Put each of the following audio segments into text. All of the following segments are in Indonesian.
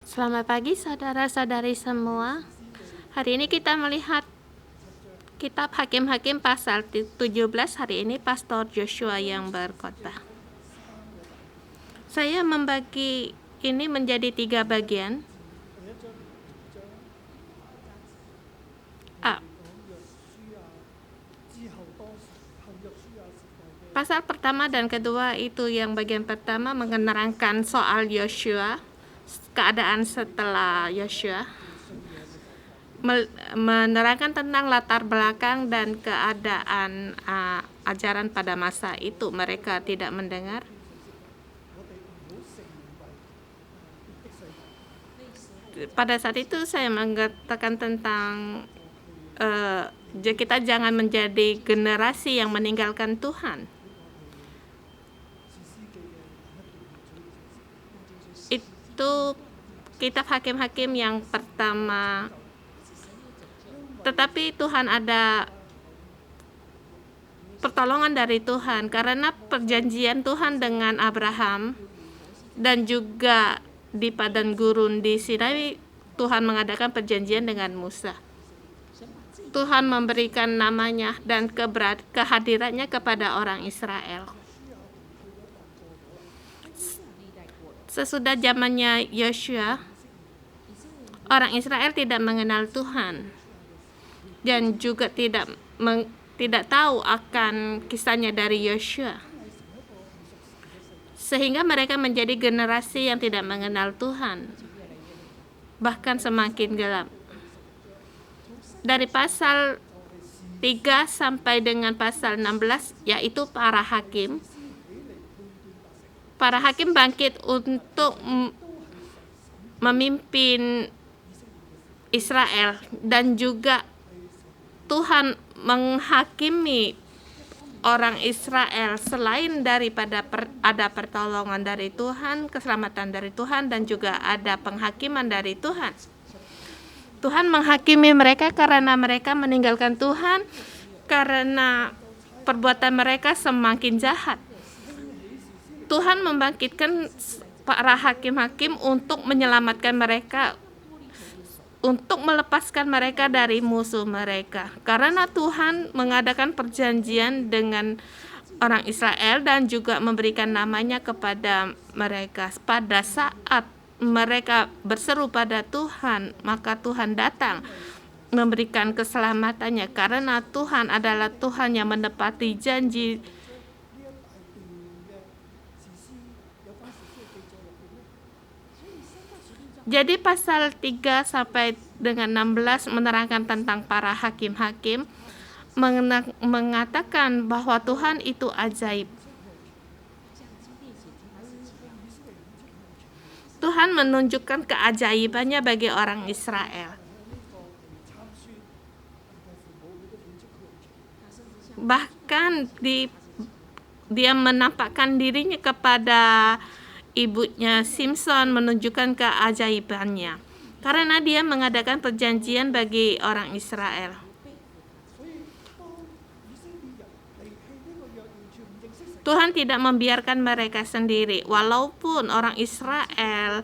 Selamat pagi saudara-saudari semua. Hari ini kita melihat kitab Hakim-Hakim pasal 17. Hari ini Pastor Joshua yang berkhotbah. Saya membagi ini menjadi 3 bagian. Pasal pertama dan kedua itu yang bagian pertama menerangkan soal Yosua, keadaan setelah Yosua, menerangkan tentang latar belakang dan keadaan ajaran pada masa itu. Mereka tidak mendengar. Pada saat itu saya mengatakan tentang kita jangan menjadi generasi yang meninggalkan Tuhan. Itu kitab Hakim-Hakim yang pertama. Tetapi Tuhan ada pertolongan dari Tuhan karena perjanjian Tuhan dengan Abraham dan juga di padang gurun di Sinai. Tuhan mengadakan perjanjian dengan Musa. Tuhan memberikan namanya dan kehadirannya kepada orang Israel. Sesudah zamannya Yosua, orang Israel tidak mengenal Tuhan dan juga tidak tahu akan kisahnya dari Yosua, sehingga mereka menjadi generasi yang tidak mengenal Tuhan, bahkan semakin gelap. Dari pasal 3 sampai dengan pasal 16, yaitu para hakim bangkit untuk memimpin Israel, dan juga Tuhan menghakimi orang Israel selain daripada ada pertolongan dari Tuhan, keselamatan dari Tuhan, dan juga ada penghakiman dari Tuhan. Tuhan menghakimi mereka karena mereka meninggalkan Tuhan, karena perbuatan mereka semakin jahat. Tuhan membangkitkan para hakim-hakim untuk menyelamatkan mereka, untuk melepaskan mereka dari musuh mereka. Karena Tuhan mengadakan perjanjian dengan orang Israel dan juga memberikan namanya kepada mereka. Pada saat mereka berseru pada Tuhan, maka Tuhan datang memberikan keselamatannya, karena Tuhan adalah Tuhan yang menepati janji. Jadi pasal 3 sampai dengan 16 menerangkan tentang para hakim-hakim, mengatakan bahwa Tuhan itu ajaib. Tuhan menunjukkan keajaibannya bagi orang Israel. Bahkan dia menampakkan dirinya kepada ibunya Simpson, menunjukkan keajaibannya karena dia mengadakan perjanjian bagi orang Israel. Tuhan tidak membiarkan mereka sendiri, walaupun orang Israel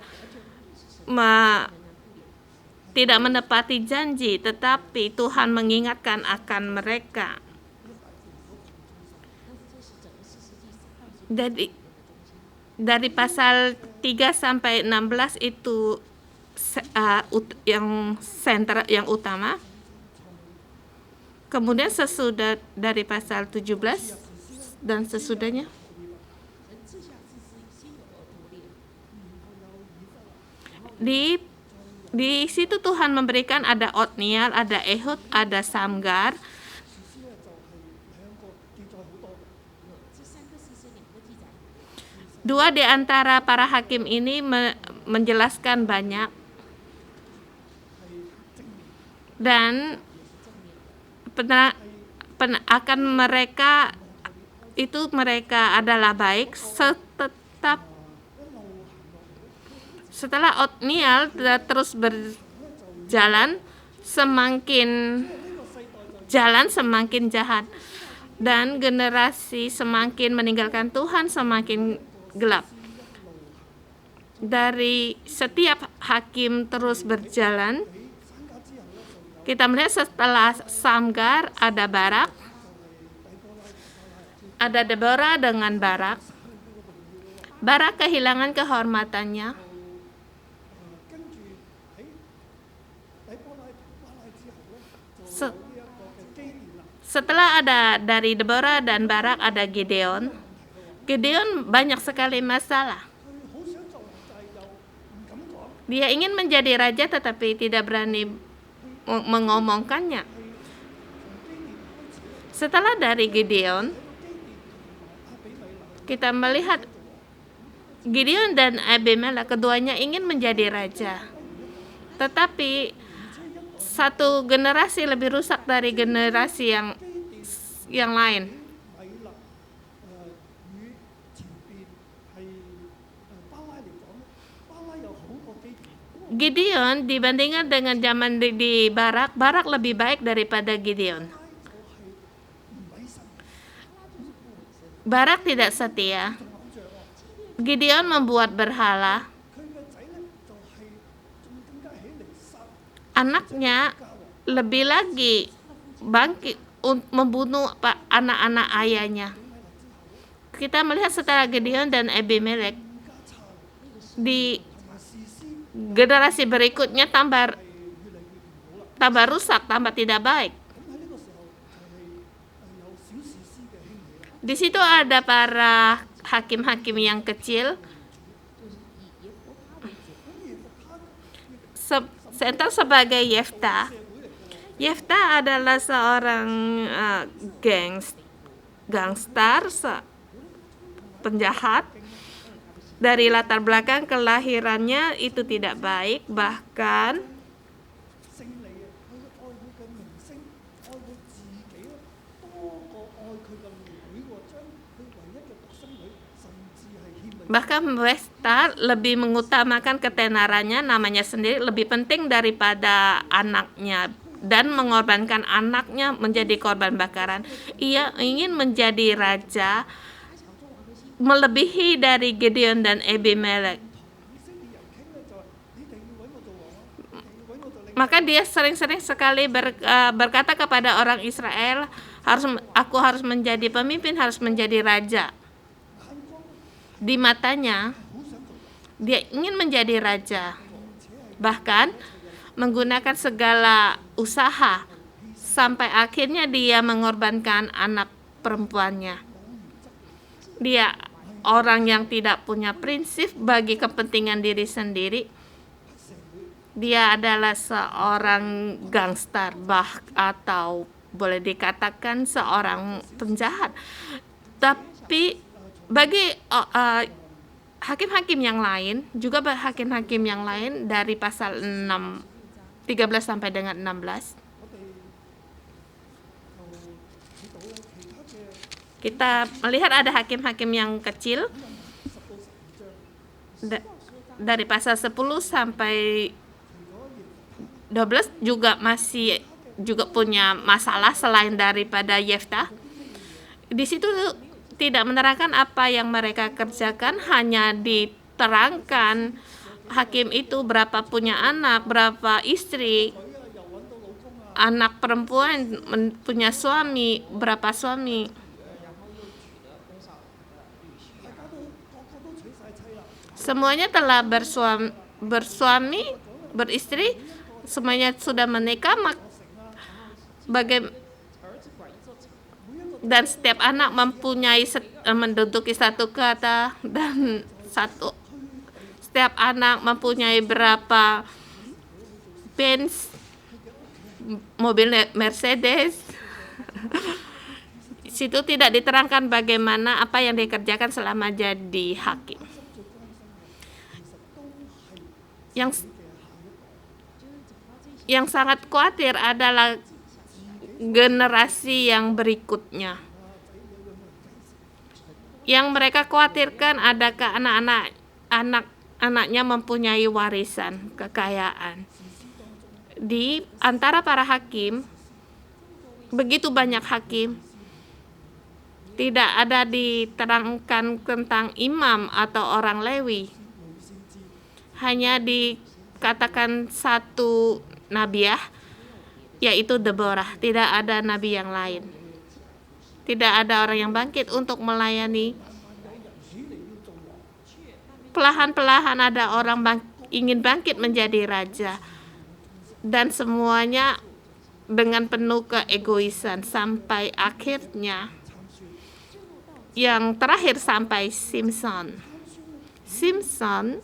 tidak menepati janji, tetapi Tuhan mengingatkan akan mereka. Jadi dari pasal 3 sampai 16 itu yang utama. Kemudian sesudah dari pasal 17 dan sesudahnya, di situ Tuhan memberikan ada Otniel, ada Ehud, ada Samgar. Dua di antara para hakim ini menjelaskan banyak, dan akan mereka adalah baik. Setelah Otniel terus berjalan, semakin jahat, dan generasi semakin meninggalkan Tuhan, semakin gelap. dari setiap hakim terus berjalan, kita melihat setelah Samgar ada Barak, ada Deborah dengan Barak. Barak kehilangan kehormatannya. Setelah ada dari Deborah dan Barak ada Gideon. Gideon banyak sekali masalah. Dia ingin menjadi raja tetapi tidak berani mengomongkannya. Setelah dari Gideon, kita melihat Gideon dan Abimelek keduanya ingin menjadi raja. Tetapi satu generasi lebih rusak dari generasi yang lain. Gideon dibandingkan dengan zaman di Barak, Barak lebih baik daripada Gideon. Barak tidak setia. Gideon membuat berhala. Anaknya lebih lagi bangkit membunuh anak-anak ayahnya. Kita melihat setelah Gideon dan Abimelek, di generasi berikutnya tambah rusak, tambah tidak baik. Di situ ada para hakim-hakim yang kecil. Contoh sebagai Yefta. Yefta adalah seorang gangster, penjahat. Dari latar belakang kelahirannya itu tidak baik, bahkan Yefta lebih mengutamakan ketenarannya, namanya sendiri lebih penting daripada anaknya, dan mengorbankan anaknya menjadi korban bakaran. Ia ingin menjadi raja melebihi dari Gideon dan Abimelek. Maka dia sering-sering sekali berkata kepada orang Israel, aku harus menjadi pemimpin, harus menjadi raja. Di matanya, dia ingin menjadi raja. Bahkan menggunakan segala usaha sampai akhirnya dia mengorbankan anak perempuannya. Dia orang yang tidak punya prinsip bagi kepentingan diri sendiri. Dia adalah seorang gangster atau boleh dikatakan seorang penjahat. Tapi bagi hakim-hakim yang lain, juga hakim-hakim yang lain dari pasal 13 sampai dengan 16, kita melihat ada hakim-hakim yang kecil dari pasal 10 sampai 12 juga punya masalah selain daripada Yefta. Di situ tidak menerangkan apa yang mereka kerjakan, hanya diterangkan hakim itu berapa punya anak, berapa istri, anak perempuan punya suami, berapa suami. Semuanya telah bersuami, beristri, semuanya sudah menikah, dan setiap anak mempunyai menduduki satu kata, dan setiap anak mempunyai berapa Benz, mobil Mercedes. Situ tidak diterangkan bagaimana apa yang dikerjakan selama jadi hakim. Yang sangat khawatir adalah generasi yang berikutnya. Yang mereka khawatirkan adakah anak-anaknya mempunyai warisan kekayaan. Di antara para hakim, begitu banyak hakim, tidak ada diterangkan tentang imam atau orang Lewi. hanya dikatakan satu nabiah, yaitu Deborah. Tidak ada nabi yang lain. Tidak ada orang yang bangkit untuk melayani. Perlahan-perlahan ada orang ingin bangkit menjadi raja. Dan semuanya dengan penuh keegoisan sampai akhirnya yang terakhir sampai Simson. Simson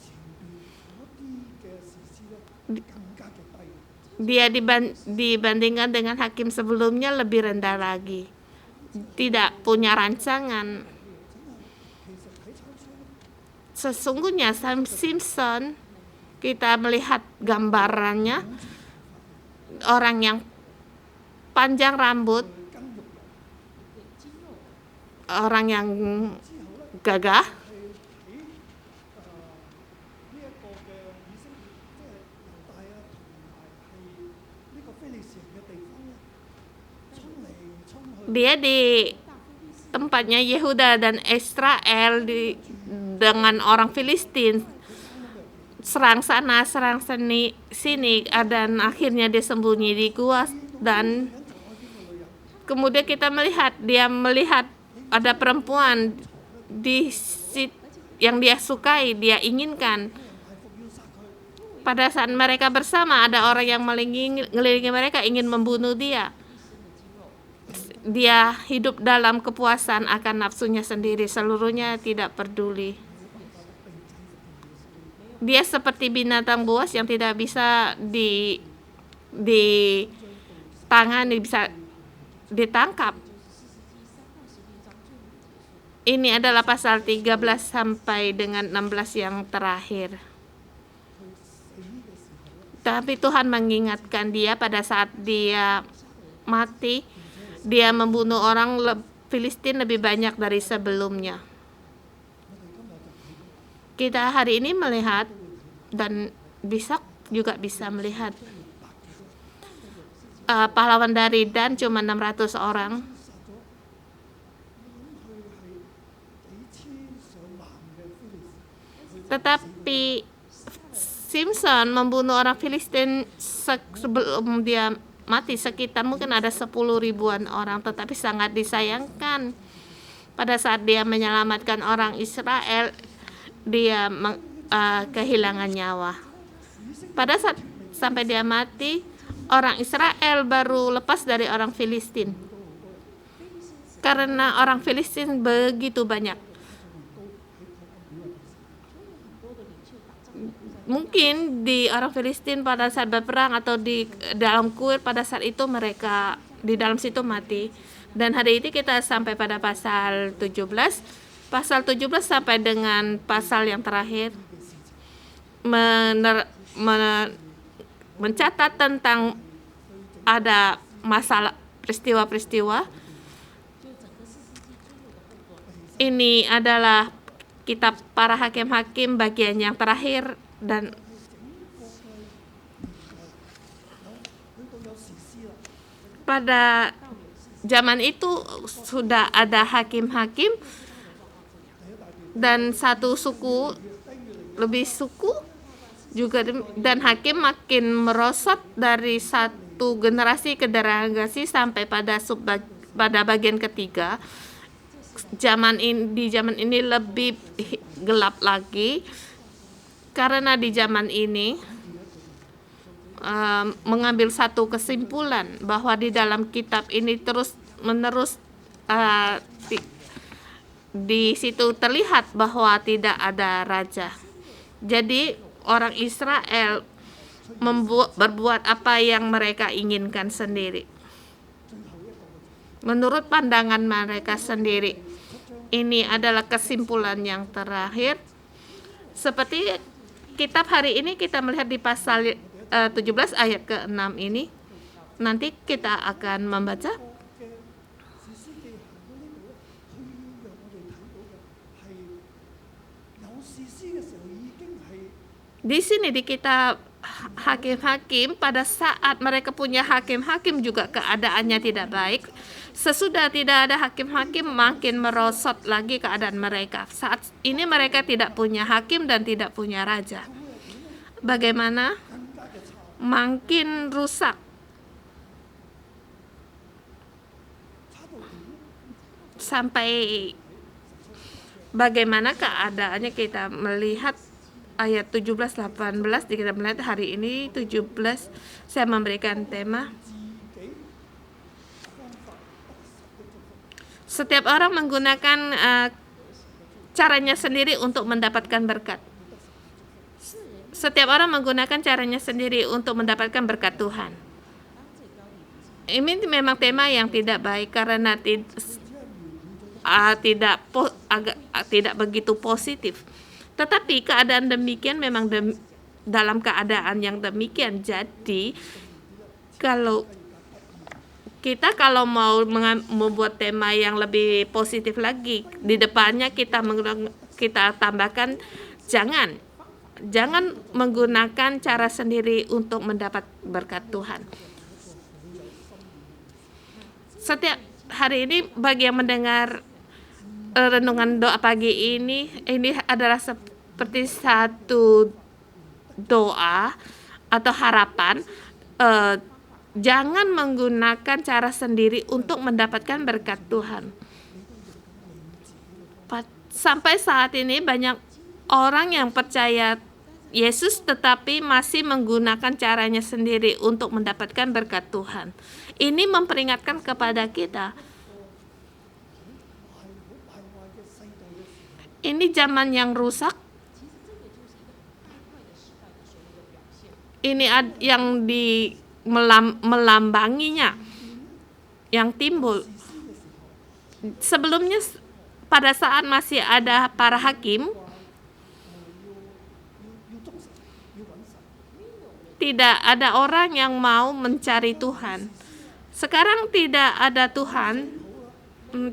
dia dibandingkan dengan hakim sebelumnya lebih rendah lagi. Tidak punya rancangan. Sesungguhnya Simson, kita melihat gambarannya, orang yang panjang rambut, orang yang gagah, dia di tempatnya Yehuda dan Israel dengan orang Filistin, serang sana, serang sini, dan akhirnya dia sembunyi di gua. Dan kemudian kita melihat ada perempuan yang dia sukai, dia inginkan. Pada saat mereka bersama, ada orang yang mengelilingi mereka, ingin membunuh dia. Dia hidup dalam kepuasan akan nafsunya sendiri, seluruhnya tidak peduli. Dia seperti binatang buas yang tidak bisa ditangani, bisa ditangkap. Ini adalah pasal 13 sampai dengan 16 yang terakhir. Tapi Tuhan mengingatkan dia pada saat dia mati, dia membunuh orang Filistin lebih banyak dari sebelumnya. Kita hari ini melihat dan besok juga bisa melihat pahlawan dari Dan cuma 600 orang. Tetapi Simson membunuh orang Filistin sebelum dia mati sekitar mungkin ada 10 ribuan orang, tetapi sangat disayangkan pada saat dia menyelamatkan orang Israel, dia kehilangan nyawa. Pada saat sampai dia mati, orang Israel baru lepas dari orang Filistin. Karena orang Filistin begitu banyak. Mungkin di orang Filistin pada saat berperang atau di dalam kuil, pada saat itu mereka di dalam situ mati. Dan hari ini kita sampai pada pasal 17. Pasal 17 sampai dengan pasal yang terakhir mencatat tentang ada masalah peristiwa-peristiwa. Ini adalah kitab para hakim-hakim bagian yang terakhir, dan pada zaman itu sudah ada hakim-hakim dan satu suku, lebih suku juga, dan hakim makin merosot dari satu generasi ke generasi sampai pada bagian ketiga. Di zaman ini lebih gelap lagi, karena di zaman ini mengambil satu kesimpulan bahwa di dalam kitab ini terus menerus di situ terlihat bahwa tidak ada raja. Jadi orang Israel berbuat apa yang mereka inginkan sendiri, menurut pandangan mereka sendiri. Ini adalah kesimpulan yang terakhir. Seperti kitab hari ini kita melihat di pasal 17 ayat ke-6 ini. Nanti kita akan membaca. Di sini di kitab hakim-hakim, pada saat mereka punya hakim-hakim juga keadaannya tidak baik. Sesudah tidak ada hakim-hakim, makin merosot lagi keadaan mereka. Saat ini mereka tidak punya hakim dan tidak punya raja. bagaimana makin rusak sampai bagaimana keadaannya. Kita melihat ayat 17-18, kita melihat hari ini 17 saya memberikan tema setiap orang menggunakan caranya sendiri untuk mendapatkan berkat. Setiap orang menggunakan caranya sendiri untuk mendapatkan berkat Tuhan. Ini memang tema yang tidak baik karena tidak begitu positif. Tetapi keadaan demikian memang dalam keadaan yang demikian. Jadi kalau mau membuat tema yang lebih positif lagi, di depannya kita tambahkan jangan menggunakan cara sendiri untuk mendapat berkat Tuhan. Setiap hari ini bagi yang mendengar renungan doa pagi ini adalah seperti satu doa atau harapan. Jangan menggunakan cara sendiri untuk mendapatkan berkat Tuhan. Sampai saat ini banyak orang yang percaya Yesus tetapi masih menggunakan caranya sendiri untuk mendapatkan berkat Tuhan. Ini memperingatkan kepada kita. Ini zaman yang rusak. Ini yang melambanginya, yang timbul. Sebelumnya pada saat masih ada para hakim, tidak ada orang yang mau mencari Tuhan. Sekarang tidak ada Tuhan,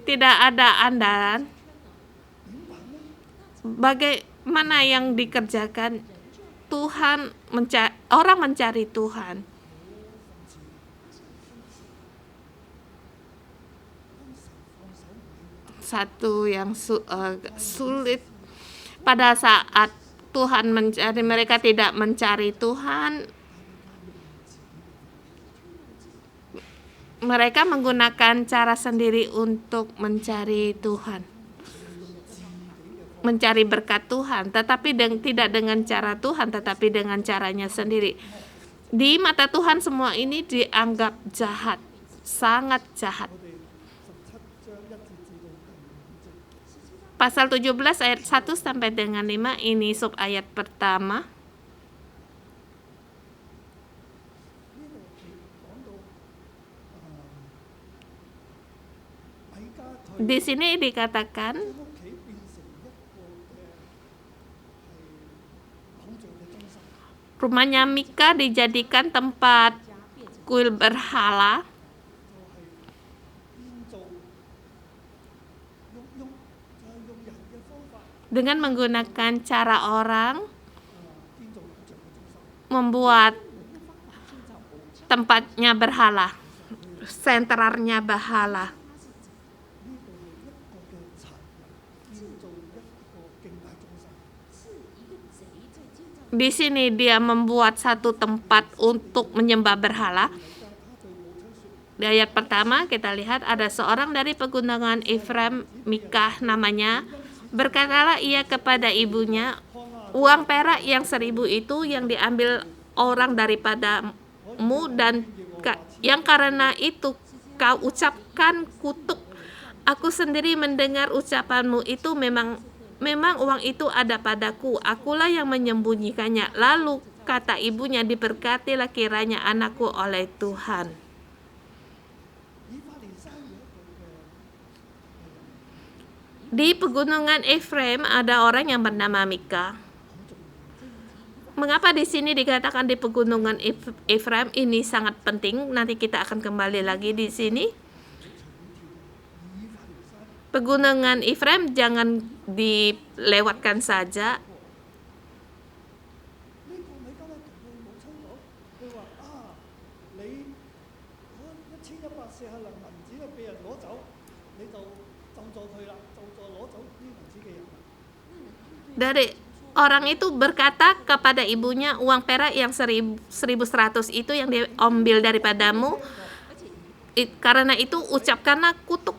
tidak ada andalan. Bagaimana yang dikerjakan? Orang mencari Tuhan. Satu yang sulit pada saat Tuhan mencari, mereka tidak mencari Tuhan. Mereka menggunakan cara sendiri untuk mencari Tuhan, mencari berkat Tuhan, tetapi tidak dengan cara Tuhan, tetapi dengan caranya sendiri. Di mata Tuhan semua ini dianggap jahat, sangat jahat. Pasal 17 ayat 1 sampai dengan 5 ini sub ayat pertama. Di sini dikatakan rumahnya Mika dijadikan tempat kuil berhala dengan menggunakan cara orang membuat tempatnya berhala, sentralnya berhala. Di sini dia membuat satu tempat untuk menyembah berhala. Di ayat pertama kita lihat ada seorang dari pegunungan Efraim, Mika namanya. Berkatalah ia kepada ibunya, uang perak yang 1000 itu yang diambil orang daripadamu dan yang karena itu kau ucapkan kutuk. Aku sendiri mendengar ucapanmu itu, memang uang itu ada padaku, akulah yang menyembunyikannya. Lalu kata ibunya, diberkatilah kiranya anakku oleh Tuhan. Di pegunungan Efraim ada orang yang bernama Mika. Mengapa di sini dikatakan di pegunungan Efraim? Ini sangat penting, nanti kita akan kembali lagi di sini. Pegunungan Efraim jangan dilewatkan saja. orang itu berkata kepada ibunya, uang perak yang 1.100 itu yang diambil daripadamu, karena itu ucapkanlah kutuk.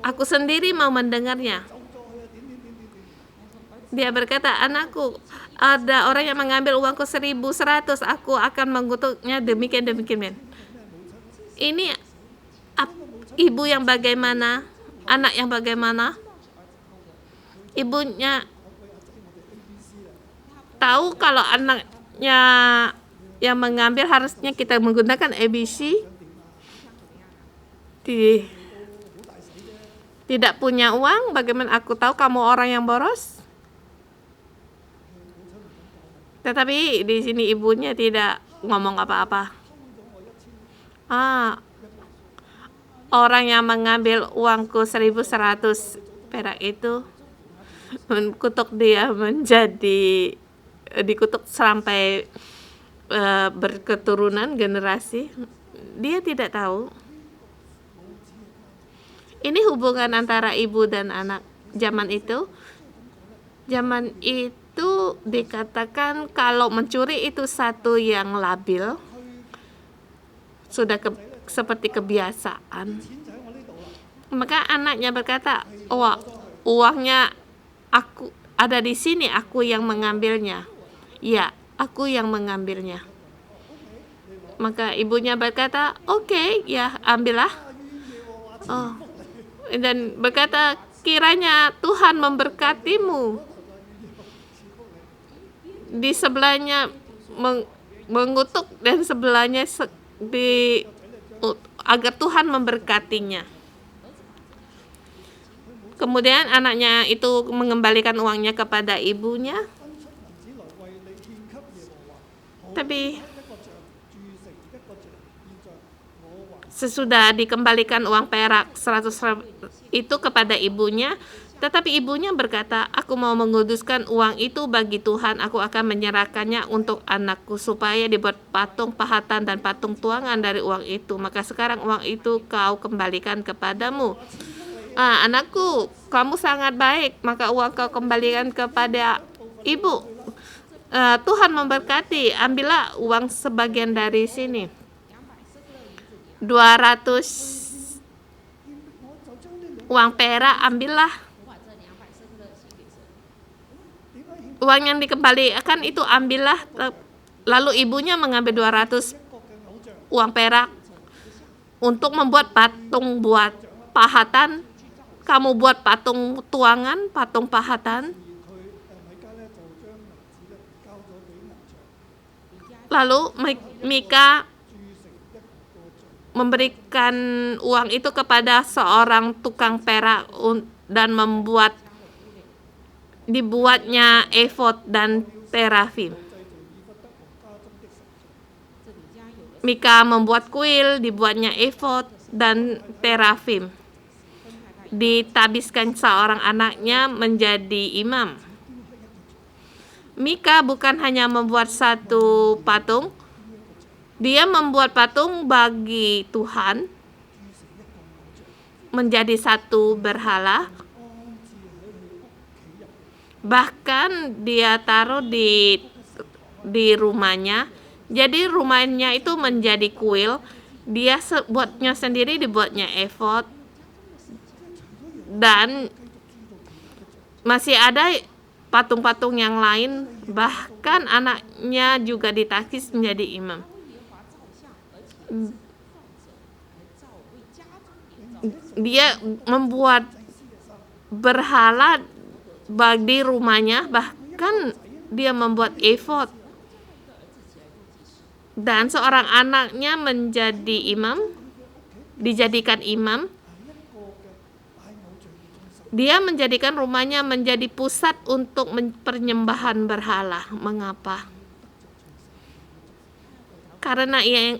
Aku sendiri mau mendengarnya. Dia berkata, anakku, ada orang yang mengambil uangku 1.100, aku akan mengutuknya demikian. Ini ibu yang bagaimana? Anak yang bagaimana? Ibunya tahu kalau anaknya yang mengambil, harusnya kita menggunakan ABC. Tidak punya uang, bagaimana aku tahu kamu orang yang boros? Tetapi di sini ibunya tidak ngomong apa-apa. Orang yang mengambil uangku 1.100 perak itu kutuk dia menjadi dikutuk sampai berketurunan generasi. Dia tidak tahu. Ini hubungan antara ibu dan anak zaman itu. Zaman itu dikatakan kalau mencuri itu satu yang labil, sudah seperti kebiasaan. Maka anaknya berkata, uangnya aku ada di sini, aku yang mengambilnya. Ya, aku yang mengambilnya. Maka ibunya berkata, oke, ya ambillah. Dan berkata, kiranya Tuhan memberkatimu. Di sebelahnya mengutuk dan sebelahnya agar Tuhan memberkatinya. Kemudian anaknya itu mengembalikan uangnya kepada ibunya. Tapi sesudah dikembalikan uang perak 100 itu kepada ibunya, tetapi ibunya berkata, aku mau menguduskan uang itu bagi Tuhan, aku akan menyerahkannya untuk anakku supaya dibuat patung pahatan dan patung tuangan dari uang itu. Maka sekarang uang itu kau kembalikan kepadamu. Anakku, kamu sangat baik, maka uang kau kembalikan kepada ibu. Tuhan memberkati, ambillah uang sebagian dari sini. 200 uang perak, ambillah. Uang yang dikembalikan itu ambillah. Lalu ibunya mengambil 200 uang perak untuk membuat patung buat pahatan. Kamu buat patung tuangan, patung pahatan. Lalu Mika memberikan uang itu kepada seorang tukang perak dan dibuatnya efod dan terafim. Mika membuat kuil, dibuatnya efod dan terafim. Ditabiskan seorang anaknya menjadi imam. Mika bukan hanya membuat satu patung, dia membuat patung bagi Tuhan, menjadi satu berhala. Bahkan dia taruh di rumahnya. Jadi rumahnya itu menjadi kuil. Dia buatnya sendiri, dibuatnya efod. Dan masih ada patung-patung yang lain. Bahkan anaknya juga ditakis menjadi imam. Dia membuat berhala bagi rumahnya, bahkan dia membuat efod. Dan seorang anaknya menjadi imam, dijadikan imam. Dia menjadikan rumahnya menjadi pusat untuk penyembahan berhala. Mengapa? Karena ia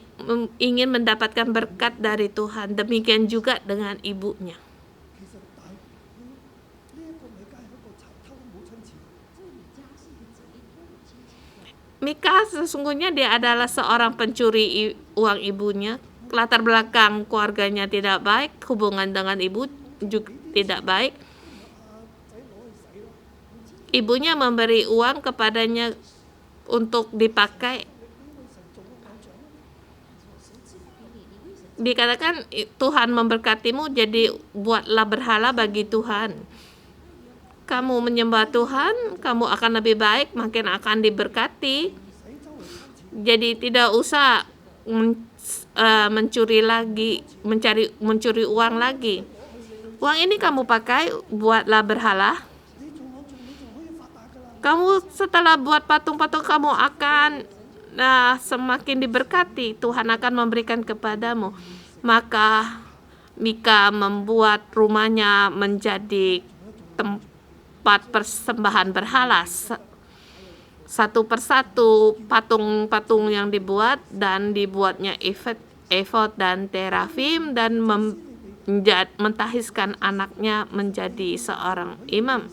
ingin mendapatkan berkat dari Tuhan. Demikian juga dengan ibunya. Mika sesungguhnya dia adalah seorang pencuri uang ibunya. Latar belakang keluarganya tidak baik, hubungan dengan ibu juga tidak baik. ibunya memberi uang kepadanya untuk dipakai. Dikatakan Tuhan memberkatimu, jadi buatlah berhala bagi Tuhan. Kamu menyembah Tuhan, kamu akan lebih baik, makin akan diberkati. Jadi tidak usah mencuri uang lagi. Uang ini kamu pakai buatlah berhala. Kamu setelah buat patung-patung, kamu akan semakin diberkati. Tuhan akan memberikan kepadamu. Maka Mika membuat rumahnya menjadi tempat persembahan berhala. Satu persatu patung-patung yang dibuat, dan dibuatnya efod dan terafim, dan mentahiskan anaknya menjadi seorang imam.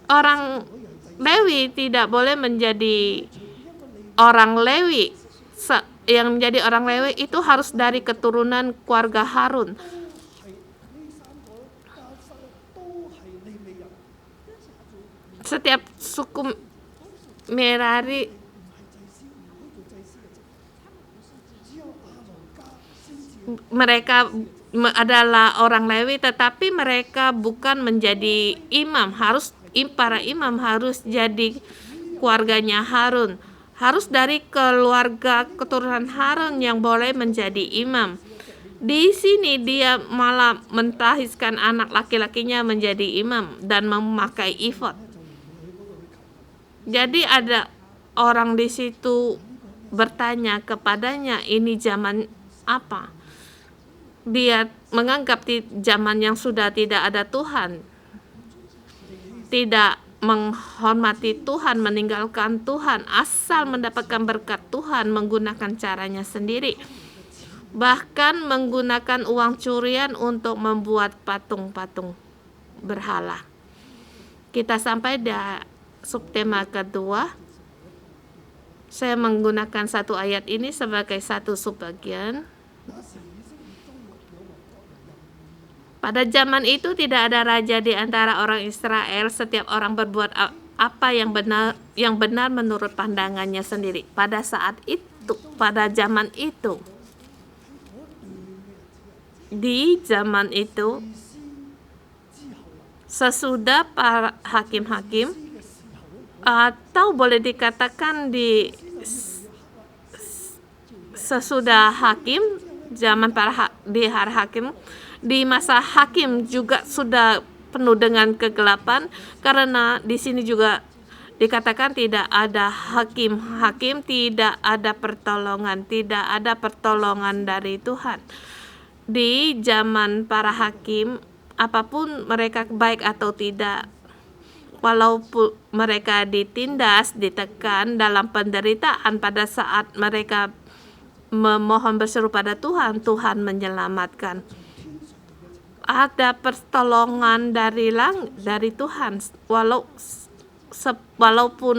Orang Lewi tidak boleh menjadi orang Lewi. Yang menjadi orang Lewi itu harus dari keturunan keluarga Harun. Setiap suku Merari mereka adalah orang Lewi, tetapi mereka bukan menjadi imam. Para imam harus jadi keluarganya Harun. Harus dari keluarga keturunan Harun yang boleh menjadi imam. Di sini dia malah mentahiskan anak laki-lakinya menjadi imam dan memakai efod. Jadi ada orang di situ bertanya kepadanya, ini zaman apa? Dia menganggap di zaman yang sudah tidak ada Tuhan, tidak menghormati Tuhan, meninggalkan Tuhan, asal mendapatkan berkat Tuhan menggunakan caranya sendiri. Bahkan menggunakan uang curian untuk membuat patung-patung berhala. Kita sampai di subtema kedua. Saya menggunakan satu ayat ini sebagai satu subbagian. Pada zaman itu tidak ada raja di antara orang Israel. Setiap orang berbuat apa yang benar menurut pandangannya sendiri. Pada zaman itu, di zaman itu, sesudah para hakim-hakim, atau boleh dikatakan sesudah hakim, zaman di hari hakim, di masa hakim juga sudah penuh dengan kegelapan, karena di sini juga dikatakan tidak ada hakim, tidak ada pertolongan dari Tuhan. Di zaman para hakim, apapun mereka baik atau tidak, walaupun mereka ditindas, ditekan dalam penderitaan, pada saat mereka memohon berseru pada Tuhan, Tuhan menyelamatkan. Ada pertolongan dari Tuhan. Walaupun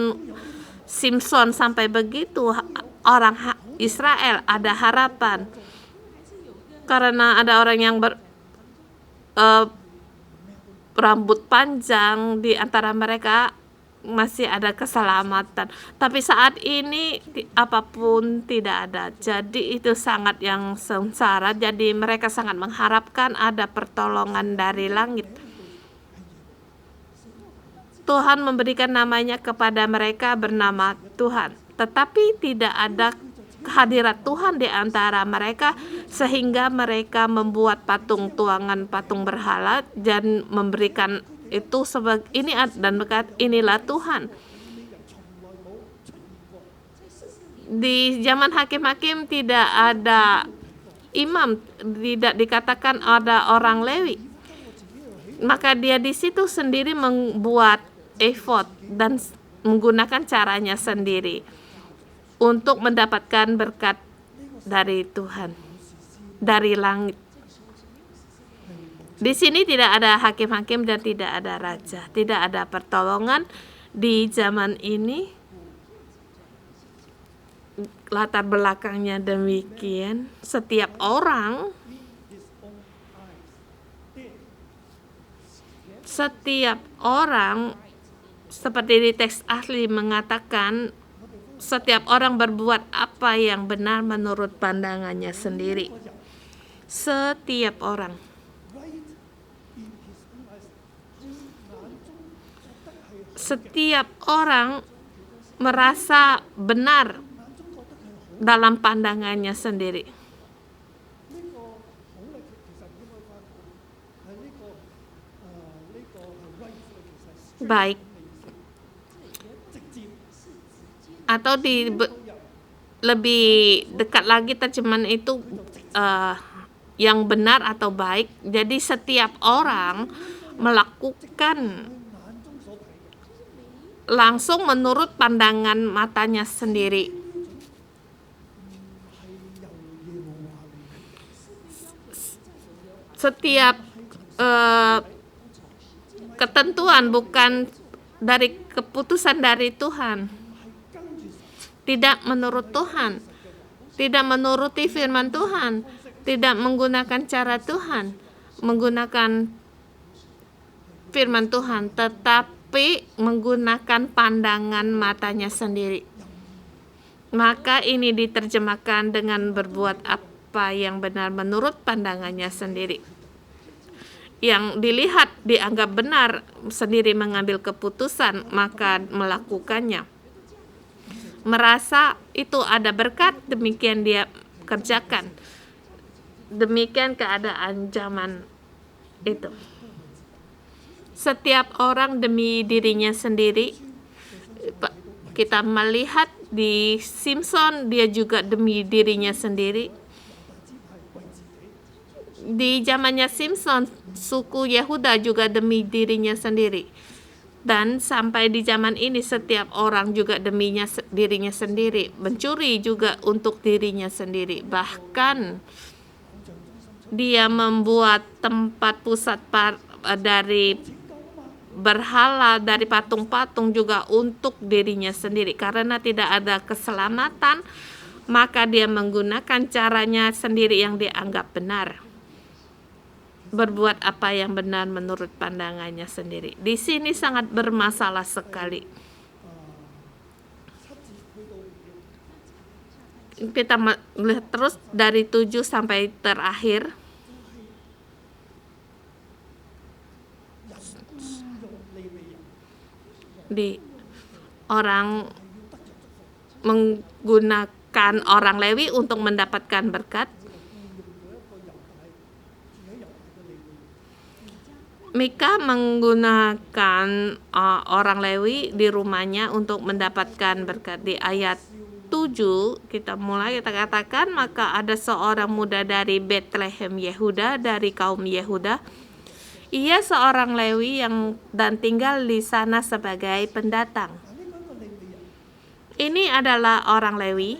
Simpson sampai begitu, orang Israel ada harapan. Karena ada orang yang rambut panjang di antara mereka, masih ada keselamatan. Tapi saat ini apapun tidak ada. Jadi itu sangat yang sengsara. Jadi mereka sangat mengharapkan ada pertolongan dari langit. Tuhan memberikan namanya kepada mereka bernama Tuhan. Tetapi tidak ada kehadirat Tuhan di antara mereka, sehingga mereka membuat patung berhala dan memberikan itu sebagai ini, dan berkat inilah Tuhan. Di zaman hakim-hakim tidak ada imam, tidak dikatakan ada orang Lewi. Maka dia di situ sendiri membuat efod dan menggunakan caranya sendiri untuk mendapatkan berkat dari Tuhan, dari langit. Di sini tidak ada hakim-hakim dan tidak ada raja, tidak ada pertolongan di zaman ini. Latar belakangnya demikian. Setiap orang, seperti di teks asli mengatakan, setiap orang berbuat apa yang benar menurut pandangannya sendiri. Setiap orang. Setiap orang merasa benar dalam pandangannya sendiri. Baik. Atau lebih dekat lagi terjemahan itu yang benar atau baik. Jadi setiap orang melakukan langsung menurut pandangan matanya sendiri. Setiap ketentuan bukan dari keputusan dari Tuhan. Tidak menurut Tuhan. Tidak menuruti firman Tuhan. Tidak menggunakan cara Tuhan. Menggunakan firman Tuhan. Tetapi menggunakan pandangan matanya sendiri. Maka ini diterjemahkan dengan berbuat apa yang benar menurut pandangannya sendiri. Yang dilihat dianggap benar, sendiri mengambil keputusan, maka melakukannya. Merasa itu ada berkat, demikian dia kerjakan. Demikian keadaan zaman itu. Setiap orang demi dirinya sendiri. Kita melihat di Simpson, dia juga demi dirinya sendiri. Di zamannya Simpson, suku Yehuda juga demi dirinya sendiri. Dan sampai di zaman ini setiap orang juga dirinya sendiri. Mencuri juga untuk dirinya sendiri. Bahkan dia membuat tempat pusat dari berhala, dari patung-patung juga untuk dirinya sendiri. Karena tidak ada keselamatan, maka dia menggunakan caranya sendiri yang dianggap benar. Berbuat apa yang benar menurut pandangannya sendiri. Di sini sangat bermasalah sekali. Kita melihat terus dari 7 sampai terakhir. Di orang menggunakan orang Lewi untuk mendapatkan berkat. Mika menggunakan orang Lewi di rumahnya untuk mendapatkan berkat. Di ayat 7 kita katakan, maka ada seorang muda dari Bethlehem Yehuda, dari kaum Yehuda. Ia seorang Lewi dan tinggal di sana sebagai pendatang. Ini adalah orang Lewi.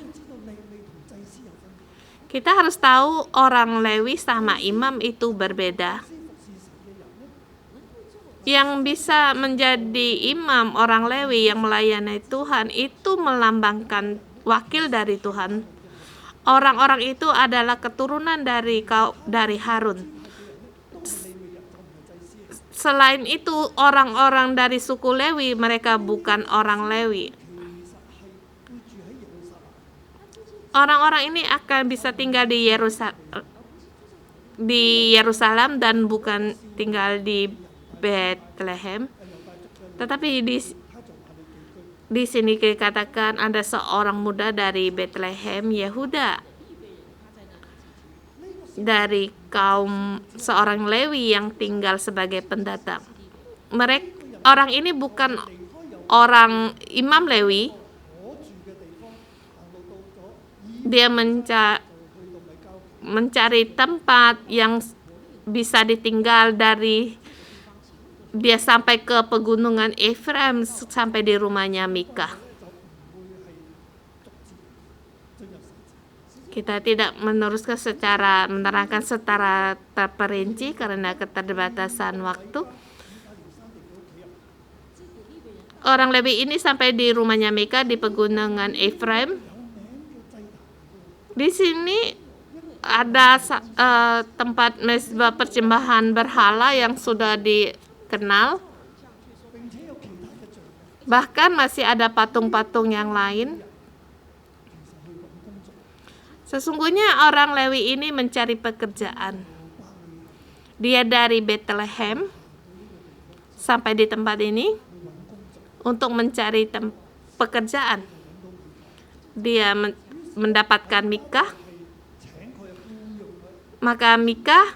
Kita harus tahu orang Lewi sama imam itu berbeda. Yang bisa menjadi imam orang Lewi yang melayani Tuhan itu melambangkan wakil dari Tuhan. Orang-orang itu adalah keturunan dari Harun. Selain itu, orang-orang dari suku Lewi, mereka bukan orang Lewi. Orang-orang ini akan bisa tinggal di Yerusalem dan bukan tinggal di Bethlehem. Tetapi di sini dikatakan ada seorang muda dari Bethlehem Yehuda, dari kaum seorang Lewi yang tinggal sebagai pendatang. Orang ini bukan orang imam Lewi. Dia mencari tempat yang bisa ditinggal dari dia sampai ke pegunungan Efraim, sampai di rumahnya Mika. Kita tidak menerangkan secara terperinci karena keterbatasan waktu. Orang Lewi ini sampai di rumahnya Mika di pegunungan Efraim. Di sini ada tempat mezbah persembahan berhala yang sudah kenal. Bahkan masih ada patung-patung yang lain. Sesungguhnya orang Lewi ini mencari pekerjaan. Dia dari Bethlehem sampai di tempat ini untuk mencari pekerjaan. Dia mendapatkan Mika. Maka Mika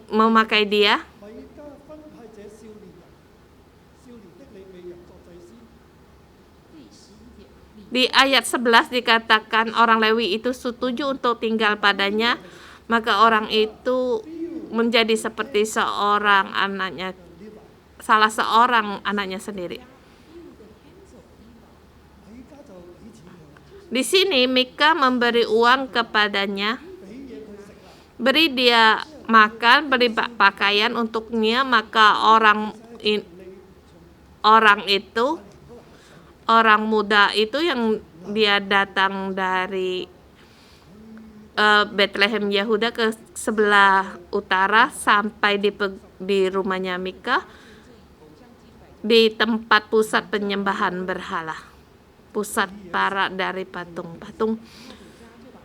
memakai dia. Di ayat 11 dikatakan orang Lewi itu setuju untuk tinggal padanya, maka orang itu menjadi seperti salah seorang anaknya sendiri. Di sini Mika memberi uang kepadanya, beri dia makan, beri pakaian untuknya, maka orang muda itu yang dia datang dari Bethlehem Yehuda ke sebelah utara sampai di rumahnya Mika, di tempat pusat penyembahan berhala, pusat para dari patung-patung.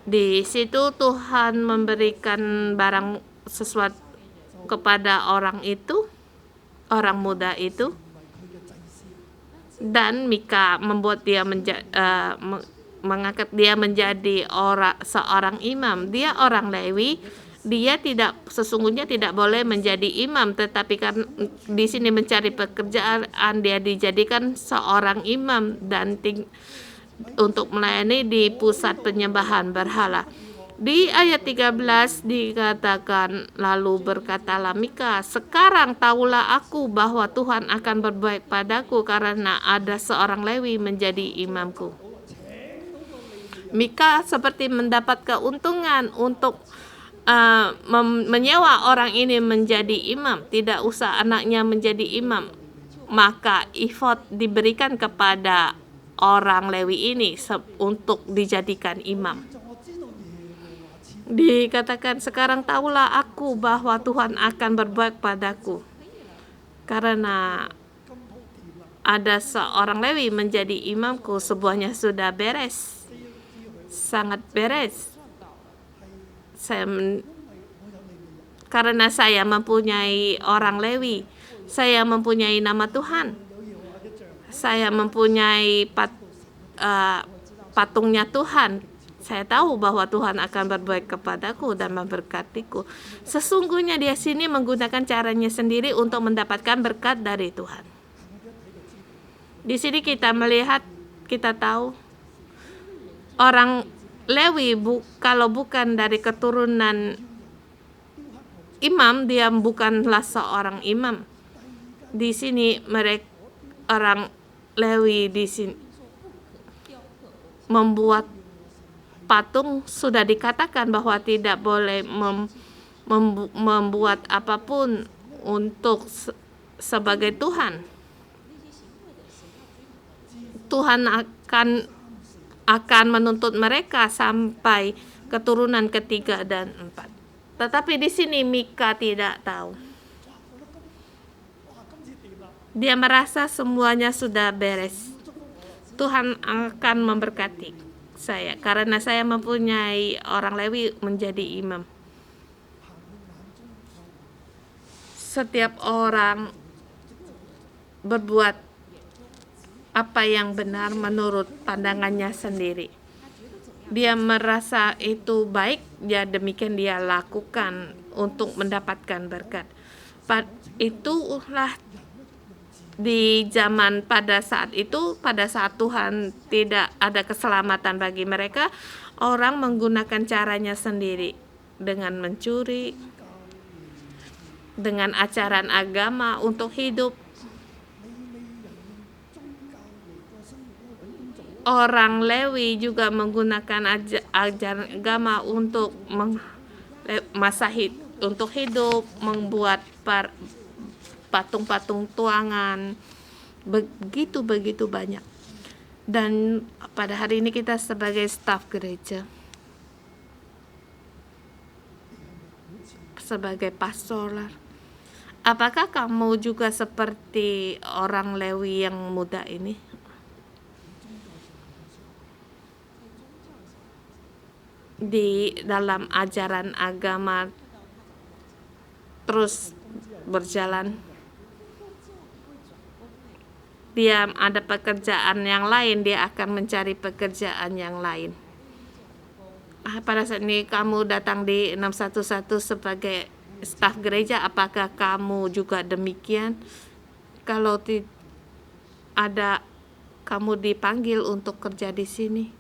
Di situ Tuhan memberikan barang sesuatu kepada orang muda itu. Dan Mika membuat dia mengangkat dia menjadi seorang imam. Dia orang Lewi. Dia sesungguhnya tidak boleh menjadi imam, tetapi kan di sini mencari pekerjaan, dia dijadikan seorang imam dan untuk melayani di pusat penyembahan berhala. Di ayat 13 dikatakan, lalu berkatalah Mika, sekarang tahulah aku bahwa Tuhan akan berbuat padaku karena ada seorang Lewi menjadi imamku. Mika seperti mendapat keuntungan untuk menyewa orang ini menjadi imam. Tidak usah anaknya menjadi imam. Maka efod diberikan kepada orang Lewi ini untuk dijadikan imam. Dikatakan, sekarang tahulah aku bahwa Tuhan akan berbuat padaku karena ada seorang Lewi menjadi imamku. Semuanya sudah beres, sangat beres. Karena saya mempunyai orang Lewi, saya mempunyai nama Tuhan, saya mempunyai patungnya Tuhan. Saya tahu bahwa Tuhan akan berbuat kepadaku dan memberkatiku. Sesungguhnya dia sini menggunakan caranya sendiri untuk mendapatkan berkat dari Tuhan. Di sini kita melihat, kita tahu orang Lewi kalau bukan dari keturunan imam, dia bukanlah seorang imam. Di sini mereka orang Lewi di sini membuat patung. Sudah dikatakan bahwa tidak boleh membuat apapun untuk sebagai Tuhan. Tuhan akan menuntut mereka sampai keturunan ketiga dan 4. Tetapi di sini Mika tidak tahu. Dia merasa semuanya sudah beres. Tuhan akan memberkati saya karena saya mempunyai orang Lewi menjadi imam. Setiap orang berbuat apa yang benar menurut pandangannya sendiri. Dia merasa itu baik, ya demikian dia lakukan untuk mendapatkan berkat. Itulah di zaman pada saat Tuhan tidak ada keselamatan bagi mereka, orang menggunakan caranya sendiri dengan mencuri, dengan ajaran agama untuk hidup. Orang Lewi juga menggunakan ajaran agama untuk untuk hidup, membuat patung-patung tuangan, begitu banyak. Dan pada hari ini kita sebagai staf gereja, sebagai pastor, Apakah kamu juga seperti orang Lewi yang muda ini? Di dalam ajaran agama terus berjalan. Dia ada pekerjaan yang lain, dia akan mencari pekerjaan yang lain. Pada saat ini kamu datang di 611 sebagai staf gereja, apakah kamu juga demikian? Kalau ada kamu dipanggil untuk kerja di sini,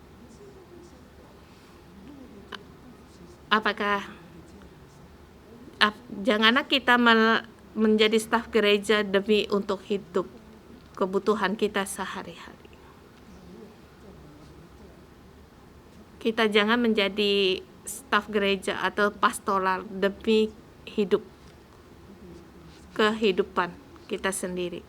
apakah janganlah kita menjadi staf gereja demi untuk hidup kebutuhan kita sehari-hari. Kita jangan menjadi staf gereja atau pastoral demi kehidupan kita sendiri.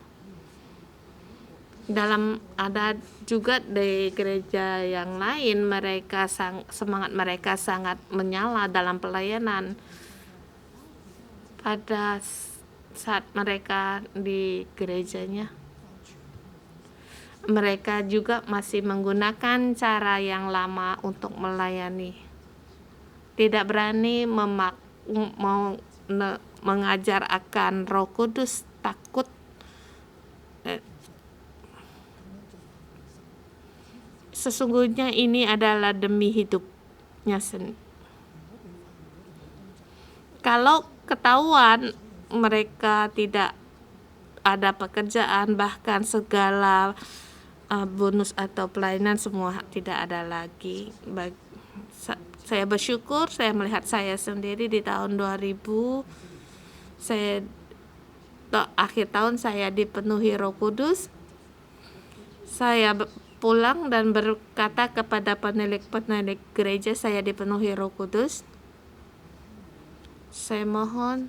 Ada juga di gereja yang lain, semangat mereka sangat menyala dalam pelayanan. Pada saat mereka di gerejanya, mereka juga masih menggunakan cara yang lama untuk melayani. Tidak berani mengajar akan Roh Kudus, takut sesungguhnya ini adalah demi hidupnya sendiri. Kalau ketahuan mereka tidak ada pekerjaan, bahkan segala bonus atau pelayanan semua tidak ada lagi. Saya bersyukur saya melihat saya sendiri di tahun 2000, akhir tahun saya dipenuhi Roh Kudus. Saya pulang dan berkata kepada penilik gereja, saya dipenuhi Roh Kudus. Saya mohon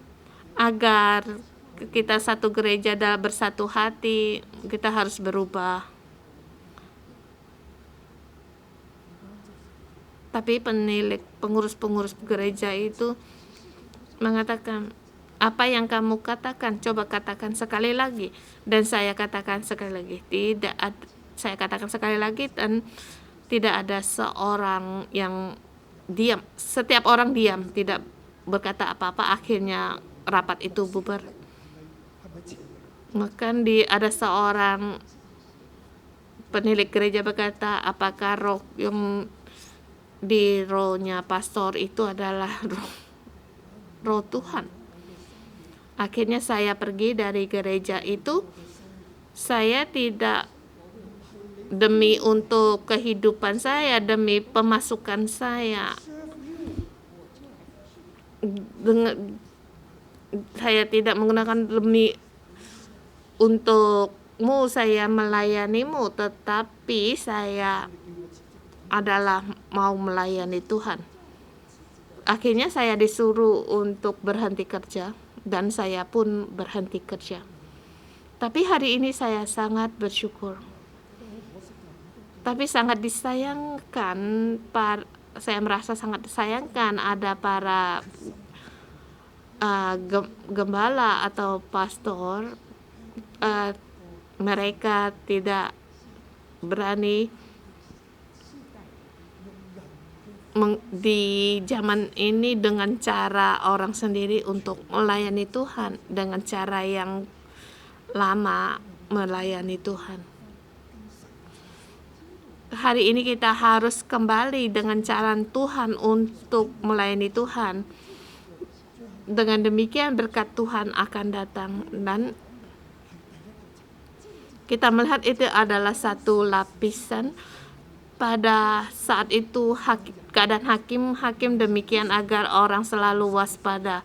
agar kita satu gereja bersatu hati, kita harus berubah. Tapi pengurus gereja itu mengatakan, apa yang kamu katakan, coba katakan sekali lagi. Dan saya katakan sekali lagi, saya katakan sekali lagi, dan tidak ada seorang yang diam. Setiap orang diam, tidak berkata apa-apa. Akhirnya rapat itu bubar. Maka ada seorang penilik gereja berkata, apakah roh yang di rohnya pastor itu adalah roh Tuhan? Akhirnya saya pergi dari gereja itu. Saya tidak demi untuk kehidupan saya, demi pemasukan saya. Saya tidak menggunakan demi untukmu saya melayanimu, tetapi saya adalah mau melayani Tuhan. Akhirnya saya disuruh untuk berhenti kerja, dan saya pun berhenti kerja. Tapi hari ini saya sangat bersyukur. Tapi sangat disayangkan, saya merasa sangat disayangkan ada para gembala atau pastor, mereka tidak berani di zaman ini dengan cara orang sendiri untuk melayani Tuhan, dengan cara yang lama melayani Tuhan. Hari ini kita harus kembali dengan cara Tuhan untuk melayani Tuhan. Dengan demikian berkat Tuhan akan datang, dan kita melihat itu adalah satu lapisan. Pada saat itu keadaan hakim demikian agar orang selalu waspada,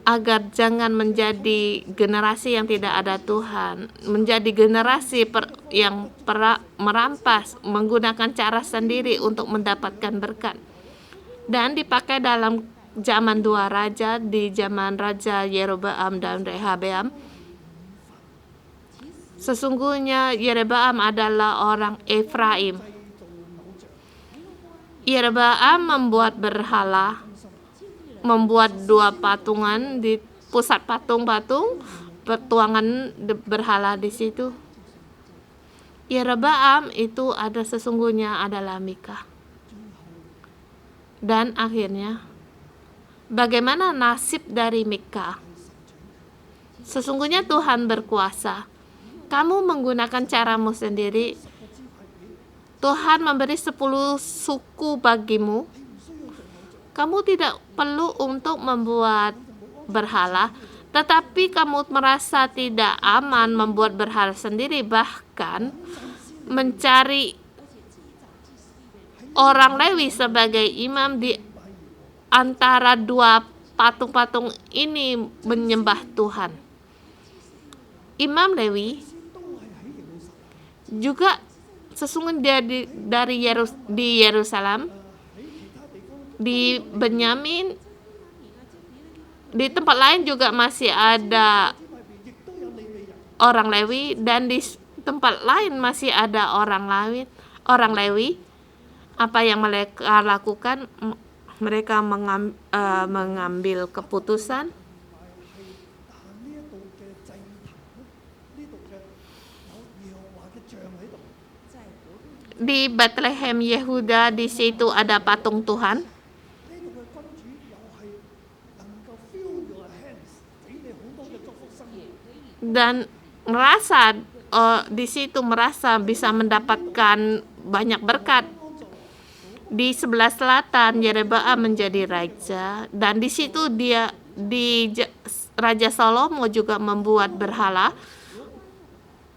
agar jangan menjadi generasi yang tidak ada Tuhan, menjadi generasi yang merampas, menggunakan cara sendiri untuk mendapatkan berkat. Dan dipakai dalam zaman dua raja, di zaman Raja Yeroboam dan Rehabeam. Sesungguhnya Yeroboam adalah orang Efraim. Yeroboam membuat berhala, membuat dua patungan di pusat patung-patung, pertuangan berhala di situ. Yeroboam itu sesungguhnya adalah Mika. Dan akhirnya, bagaimana nasib dari Mika? Sesungguhnya Tuhan berkuasa. Kamu menggunakan caramu sendiri. Tuhan memberi 10 suku bagimu. Kamu tidak perlu untuk membuat berhala, tetapi kamu merasa tidak aman membuat berhala sendiri, bahkan mencari orang Lewi sebagai imam di antara dua patung-patung ini menyembah Tuhan. Imam Lewi juga sesungguhnya dari Yerusalem, di Benyamin, di tempat lain juga masih ada orang Lewi, dan di tempat lain masih ada orang Lewi. Apa yang mereka lakukan? Mereka mengambil keputusan di Bethlehem Yehuda. Di situ ada patung Tuhan. Dan di situ merasa bisa mendapatkan banyak berkat. Di sebelah selatan Yeroboam menjadi raja, dan di situ Raja Salomo juga membuat berhala.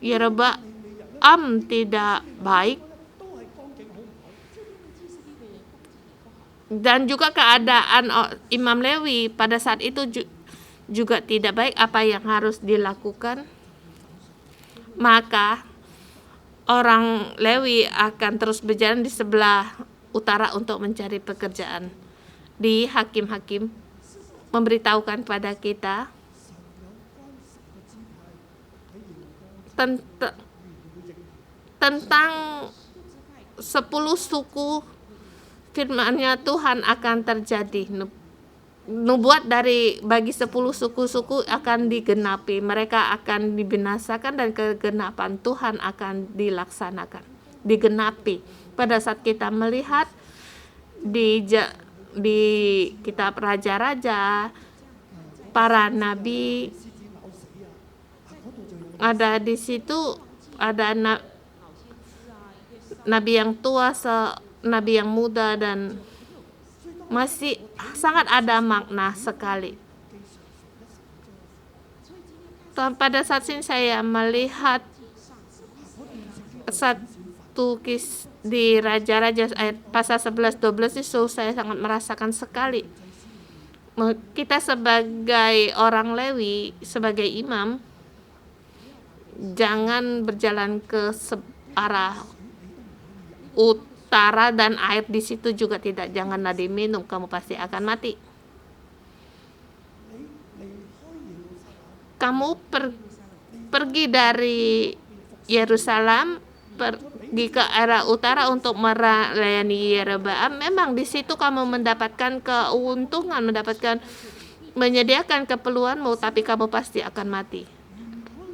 Yeroboam tidak baik, dan juga keadaan Imam Lewi pada saat itu juga tidak baik. Apa yang harus dilakukan? Maka orang Lewi akan terus berjalan di sebelah utara untuk mencari pekerjaan. Di Hakim-Hakim memberitahukan pada kita tentang 10 suku. Firman-Nya Tuhan akan terjadi. Nubuat bagi 10 suku-suku akan digenapi. Mereka akan dibinasakan dan kegenapan Tuhan akan dilaksanakan, digenapi. Pada saat kita melihat di kitab Raja-Raja, para nabi ada di situ, ada nabi yang tua, nabi yang muda, dan masih sangat ada makna sekali. Pada saat ini saya melihat satu di Raja-Raja pasal 11-12 itu saya sangat merasakan sekali. Kita sebagai orang Lewi, sebagai imam, jangan berjalan ke arah utara, dan air di situ juga tidak, janganlah diminum, kamu pasti akan mati. Kamu pergi dari Yerusalem, pergi ke arah utara untuk melayani Yeroboam. Memang di situ kamu mendapatkan keuntungan, menyediakan keperluanmu, tapi kamu pasti akan mati.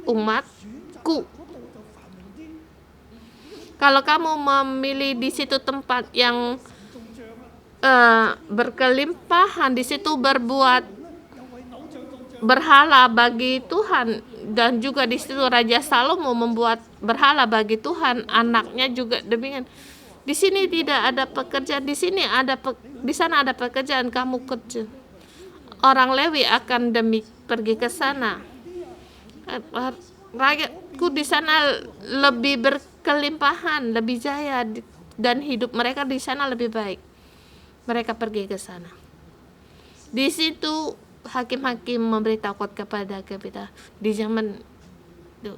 Umatku, kalau kamu memilih di situ tempat yang berkelimpahan, di situ berbuat berhala bagi Tuhan, dan juga di situ Raja Salomo membuat berhala bagi Tuhan, anaknya juga demikian. Di sini tidak ada pekerjaan, di sana ada pekerjaan, kamu kerja. Orang Lewi akan pergi ke sana. Rakyatku di sana lebih berkelimpahan, lebih jaya, dan hidup mereka di sana lebih baik. Mereka pergi ke sana. Di situ hakim-hakim memberitahu kepada kita, di zaman itu,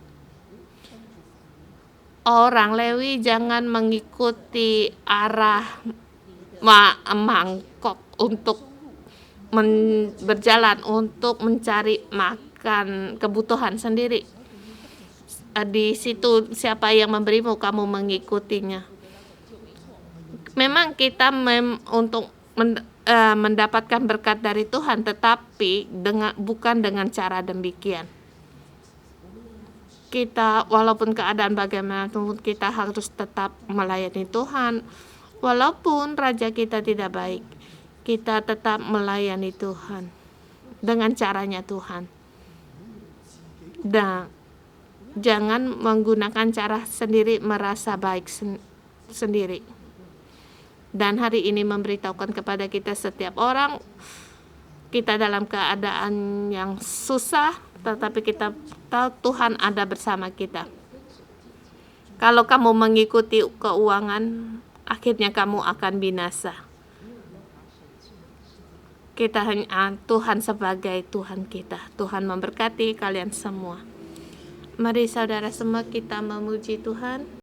orang Lewi jangan mengikuti arah mangkok untuk berjalan untuk mencari makan kebutuhan sendiri. Di situ siapa yang memberimu, kamu mengikutinya. Memang kita mendapatkan berkat dari Tuhan, tetapi bukan dengan cara demikian. Kita walaupun keadaan bagaimanapun, kita harus tetap melayani Tuhan. Walaupun raja kita tidak baik, kita tetap melayani Tuhan dengan caranya Tuhan. Dan jangan menggunakan cara sendiri, merasa baik sendiri. Dan hari ini memberitahukan kepada kita, setiap orang kita dalam keadaan yang susah, tetapi kita tahu Tuhan ada bersama kita. Kalau kamu mengikuti keuangan, akhirnya kamu akan binasa. Kita hanya Tuhan sebagai Tuhan kita. Tuhan memberkati kalian semua. Mari saudara semua kita memuji Tuhan.